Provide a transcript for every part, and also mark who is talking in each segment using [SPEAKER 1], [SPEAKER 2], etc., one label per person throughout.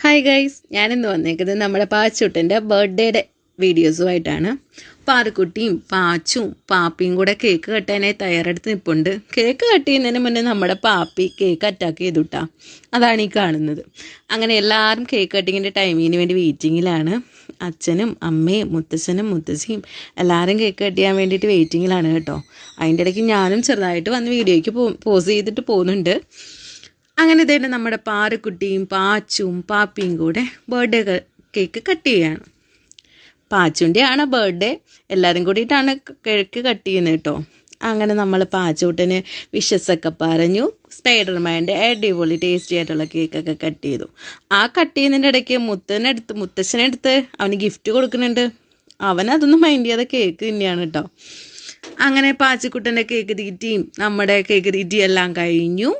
[SPEAKER 1] Hi guys, ഞാനിന്ന് വന്നേക്കുന്നത് നമ്മുടെ പാച്ചുട്ടൻ്റെ ബർത്ത്ഡേയുടെ വീഡിയോസുമായിട്ടാണ്. പാറുക്കുട്ടിയും പാച്ചും പാപ്പിയും കൂടെ കേക്ക് കട്ടാനായി തയ്യാറെടുത്ത് നിൽപ്പുണ്ട്. കേക്ക് കട്ട് ചെയ്യുന്നതിന് മുന്നേ നമ്മുടെ പാപ്പി കേക്ക് അറ്റാക്ക് ചെയ്തുട്ടാ. അതാണ് ഈ കാണുന്നത്. അങ്ങനെ എല്ലാവരും കേക്ക് കട്ടിങ്ങിൻ്റെ ടൈമിങ്ങിന് വേണ്ടി വെയിറ്റിങ്ങിലാണ്. അച്ഛനും അമ്മയും മുത്തച്ഛനും മുത്തശ്ശിയും എല്ലാവരും കേക്ക് കട്ട് ചെയ്യാൻ വേണ്ടിയിട്ട് വെയിറ്റിങ്ങിലാണ് കേട്ടോ. അതിൻ്റെ ഇടയ്ക്ക് ഞാനും ചെറുതായിട്ട് വന്ന് വീഡിയോയ്ക്ക് പോസ് ചെയ്തിട്ട് പോകുന്നുണ്ട്. അങ്ങനെ തന്നെ നമ്മുടെ പാറുക്കുട്ടിയും പാച്ചും പാപ്പിയും കൂടെ ബർത്ത്ഡേ കേക്ക് കട്ട് ചെയ്യാണ്. പാച്ചുൻ്റെയാണ് ബർത്ത്ഡേ, എല്ലാവരും കൂടിയിട്ടാണ് കേക്ക് കട്ട് ചെയ്യുന്നത് കേട്ടോ. അങ്ങനെ നമ്മൾ പാച്ചൂട്ടന് വിഷസൊക്കെ പറഞ്ഞു. സ്പൈഡർമാൻ്റെ അടിപൊളി ടേസ്റ്റി ആയിട്ടുള്ള കേക്കൊക്കെ കട്ട് ചെയ്തു. ആ കട്ട് ചെയ്യുന്നതിൻ്റെ ഇടയ്ക്ക് മുത്തശ്ശനെടുത്ത് അവന് ഗിഫ്റ്റ് കൊടുക്കുന്നുണ്ട്. അവനതൊന്നും മൈൻഡ് ചെയ്യാതെ കേക്ക് തന്നെയാണ് കേട്ടോ. അങ്ങനെ പാച്ചുക്കുട്ടൻ്റെ കേക്ക് തീറ്റിയും നമ്മുടെ കേക്ക് തീറ്റിയും എല്ലാം കഴിഞ്ഞു.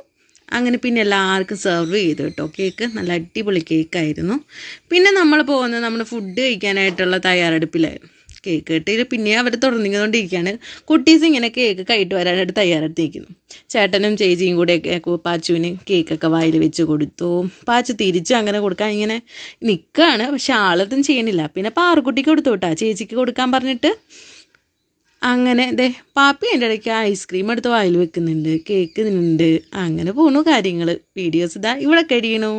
[SPEAKER 1] അങ്ങനെ പിന്നെ എല്ലാവർക്കും സെർവ് ചെയ്തു കേട്ടോ. കേക്ക് നല്ല അടിപൊളി കേക്കായിരുന്നു. പിന്നെ നമ്മൾ പോകുന്നത് നമ്മൾ ഫുഡ് കഴിക്കാനായിട്ടുള്ള തയ്യാറെടുപ്പിലായിരുന്നു. കേക്ക് കെട്ടിയിൽ പിന്നെ അവർ തുടർന്നുകൊണ്ടിരിക്കുകയാണ്. കുട്ടീസ് ഇങ്ങനെ കേക്ക് കൈയിട്ട് വരാനായിട്ട് തയ്യാറെടുത്തിരിക്കുന്നു. ചേട്ടനും ചേച്ചിയും കൂടെ പാച്ചുവിന് കേക്കൊക്കെ വായിൽ വെച്ച് കൊടുത്തു. പാച്ചു തിരിച്ചു അങ്ങനെ കൊടുക്കാൻ ഇങ്ങനെ നിൽക്കുകയാണ്. പക്ഷെ ആളതും ചെയ്യണില്ല. പിന്നെ പാറുക്കുട്ടിക്ക് കൊടുത്തു കേട്ടോ, ചേച്ചിക്ക് കൊടുക്കാൻ പറഞ്ഞിട്ട്. അങ്ങനെ പാപ്പി എൻ്റെ ഇടയ്ക്ക് ഐസ്ക്രീം എടുത്ത് വായിൽ വെക്കുന്നുണ്ട്, കേക്ക് തിന്നുന്നുണ്ട്. അങ്ങനെ പോണു കാര്യങ്ങൾ. വീഡിയോസ് ഇവിടെ കഴിയണു.